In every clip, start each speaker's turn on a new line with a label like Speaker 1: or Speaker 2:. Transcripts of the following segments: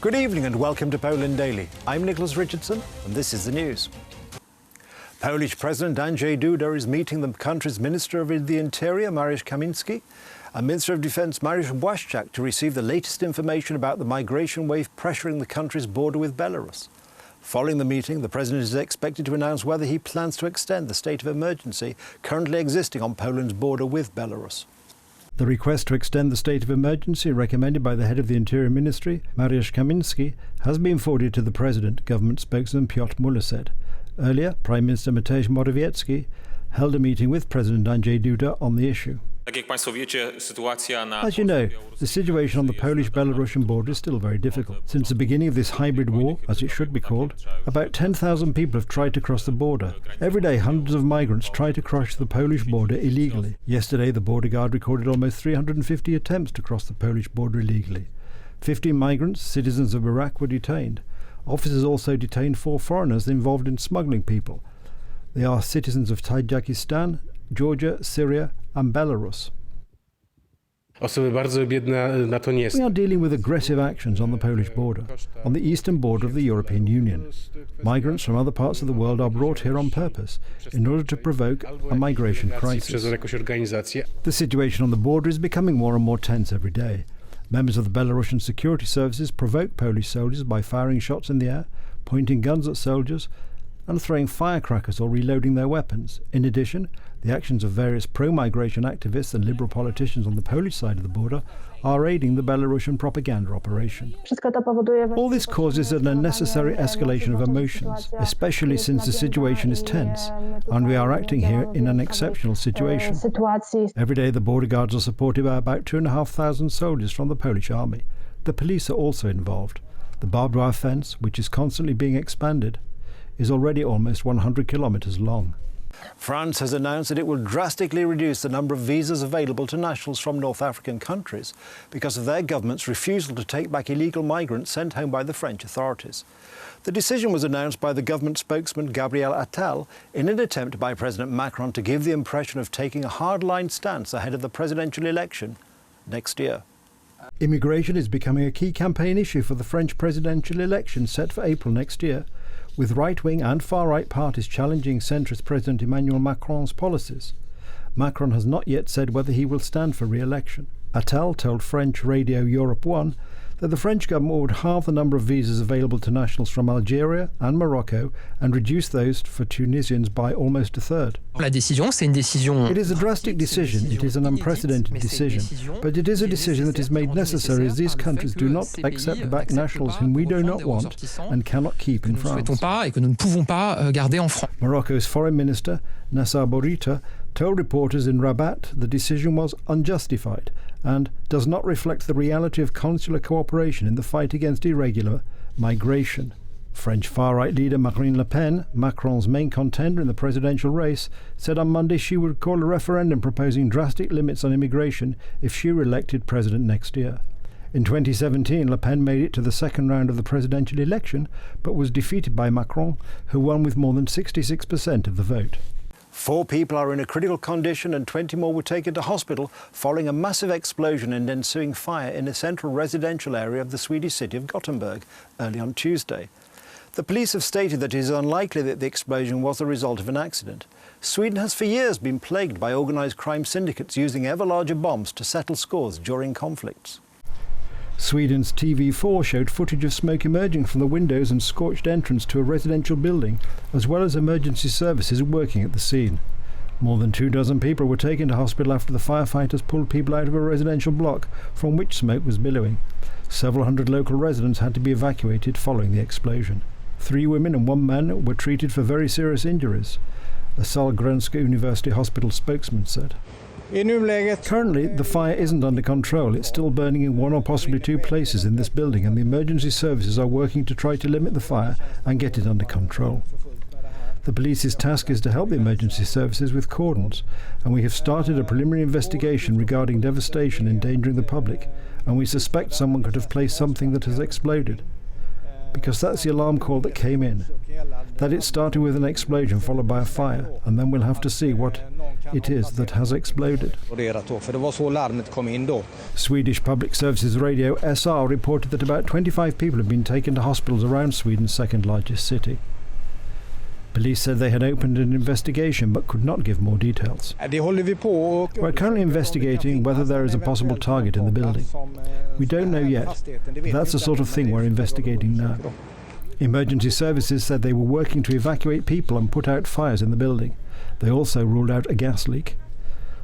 Speaker 1: Good evening and welcome to Poland Daily. I'm Nicholas Richardson and this is the news. Polish President Andrzej Duda is meeting the country's Minister of the Interior, Mariusz Kamiński, and Minister of Defence, Mariusz Błaszczak, to receive the latest information about the migration wave pressuring the country's border with Belarus. Following the meeting, the President is expected to announce whether he plans to extend the state of emergency currently existing on Poland's border with Belarus. The request to extend the state of emergency recommended by the head of the Interior Ministry, Mariusz Kamiński, has been forwarded to the President, government spokesman Piotr Muller said. Earlier, Prime Minister Mateusz Morawiecki held a meeting with President Andrzej Duda on the issue. As you know, the situation on the Polish-Belarusian border is still very difficult. Since the beginning of this hybrid war, as it should be called, about 10,000 people have tried to cross the border. Every day, hundreds of migrants try to cross the Polish border illegally. Yesterday, the border guard recorded almost 350 attempts to cross the Polish border illegally. 15 migrants, citizens of Iraq, were detained. Officers also detained 4 foreigners involved in smuggling people. They are citizens of Tajikistan, Georgia, Syria and Belarus. We are dealing with aggressive actions on the Polish border, on the eastern border of the European Union. Migrants from other parts of the world are brought here on purpose in order to provoke a migration crisis. The situation on the border is becoming more and more tense every day. Members of the Belarusian security services provoke Polish soldiers by firing shots in the air, pointing guns at soldiers, and throwing firecrackers or reloading their weapons. In addition, the actions of various pro-migration activists and liberal politicians on the Polish side of the border are aiding the Belarusian propaganda operation. All this causes an unnecessary escalation of emotions, especially since the situation is tense, and we are acting here in an exceptional situation. Every day the border guards are supported by about 2,500 soldiers from the Polish army. The police are also involved. The barbed wire fence, which is constantly being expanded, is already almost 100 kilometres long. France has announced that it will drastically reduce the number of visas available to nationals from North African countries because of their government's refusal to take back illegal migrants sent home by the French authorities. The decision was announced by the government spokesman Gabriel Attal in an attempt by President Macron to give the impression of taking a hardline stance ahead of the presidential election next year. Immigration is becoming a key campaign issue for the French presidential election set for April next year, with right-wing and far-right parties challenging centrist President Emmanuel Macron's policies. Macron has not yet said whether he will stand for re-election. Attal told French radio Europe 1 that the French government would halve the number of visas available to nationals from Algeria and Morocco and reduce those for Tunisians by almost a third. It is a drastic decision, it is an unprecedented decision, but it is a decision that is made necessary as these countries do not accept back nationals whom we do not want and cannot keep in France. Morocco's Foreign Minister, Nassar Bourita, told reporters in Rabat the decision was unjustified and does not reflect the reality of consular cooperation in the fight against irregular migration. French far-right leader Marine Le Pen, Macron's main contender in the presidential race, said on Monday she would call a referendum proposing drastic limits on immigration if she were elected president next year. In 2017, Le Pen made it to the second round of the presidential election, but was defeated by Macron, who won with more than 66% of the vote. 4 people are in a critical condition and 20 more were taken to hospital following a massive explosion and ensuing fire in a central residential area of the Swedish city of Gothenburg early on Tuesday. The police have stated that it is unlikely that the explosion was the result of an accident. Sweden has for years been plagued by organised crime syndicates using ever larger bombs to settle scores during conflicts. Sweden's TV4 showed footage of smoke emerging from the windows and scorched entrance to a residential building, as well as emergency services working at the scene. More than 24 people were taken to hospital after the firefighters pulled people out of a residential block from which smoke was billowing. Several hundred local residents had to be evacuated following the explosion. 3 women and 1 man were treated for very serious injuries, a Sahlgrenska University Hospital spokesman said. Currently, the fire isn't under control. It's still burning in 1 or possibly 2 places in this building, and the emergency services are working to try to limit the fire and get it under control. The police's task is to help the emergency services with cordons, and we have started a preliminary investigation regarding devastation endangering the public, and we suspect someone could have placed something that has exploded, because that's the alarm call that came in. That it started with an explosion followed by a fire, and then we'll have to see what it is that has exploded. Swedish Public Services Radio SR reported that about 25 people have been taken to hospitals around Sweden's second largest city. Police said they had opened an investigation but could not give more details. We're currently investigating whether there is a possible target in the building. We don't know yet, but that's the sort of thing we're investigating now. Emergency services said they were working to evacuate people and put out fires in the building. They also ruled out a gas leak.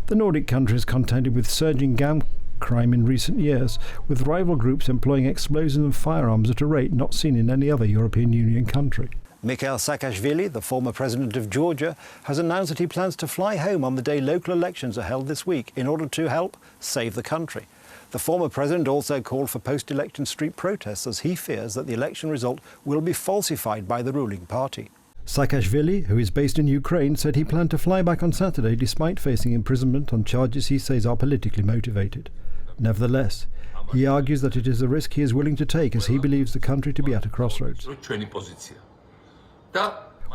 Speaker 1: The Nordic countries contended with surging gang crime in recent years, with rival groups employing explosives and firearms at a rate not seen in any other European Union country. Mikhail Sakashvili, the former president of Georgia, has announced that he plans to fly home on the day local elections are held this week in order to help save the country. The former president also called for post-election street protests as he fears that the election result will be falsified by the ruling party. Sakashvili, who is based in Ukraine, said he planned to fly back on Saturday despite facing imprisonment on charges he says are politically motivated. Nevertheless, he argues that it is a risk he is willing to take as he believes the country to be at a crossroads.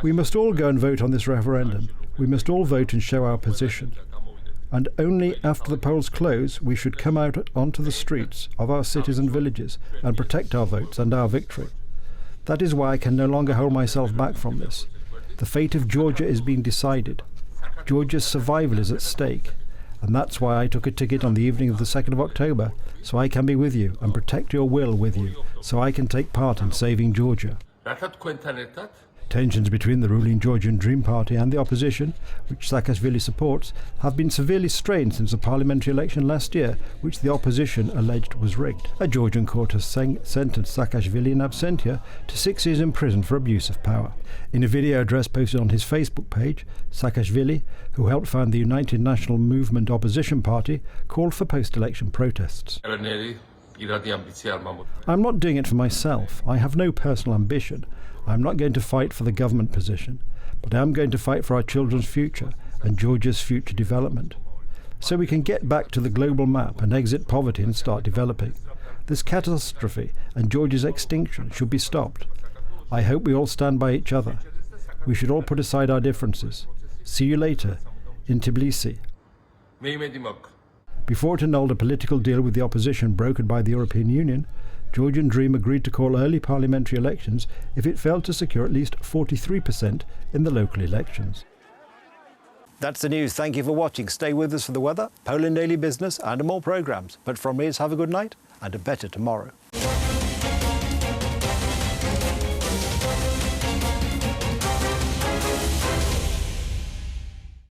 Speaker 1: We must all go and vote on this referendum. We must all vote and show our position. And only after the polls close we should come out onto the streets of our cities and villages and protect our votes and our victory. That is why I can no longer hold myself back from this. The fate of Georgia is being decided. Georgia's survival is at stake. And that's why I took a ticket on the evening of the 2nd of October, so I can be with you and protect your will with you, so I can take part in saving Georgia. Tensions between the ruling Georgian Dream Party and the opposition, which Sakashvili supports, have been severely strained since the parliamentary election last year, which the opposition alleged was rigged. A Georgian court has sentenced Sakashvili in absentia to 6 years in prison for abuse of power. In a video address posted on his Facebook page, Sakashvili, who helped found the United National Movement opposition party, called for post-election protests. I'm not doing it for myself. I have no personal ambition. I'm not going to fight for the government position, but I am going to fight for our children's future and Georgia's future development. So we can get back to the global map and exit poverty and start developing. This catastrophe and Georgia's extinction should be stopped. I hope we all stand by each other. We should all put aside our differences. See you later in Tbilisi. Before it annulled a political deal with the opposition brokered by the European Union, Georgian Dream agreed to call early parliamentary elections if it failed to secure at least 43% in the local elections. That's the news. Thank you for watching. Stay with us for the weather, Poland Daily Business and more programmes. But from me, have a good night and a better tomorrow.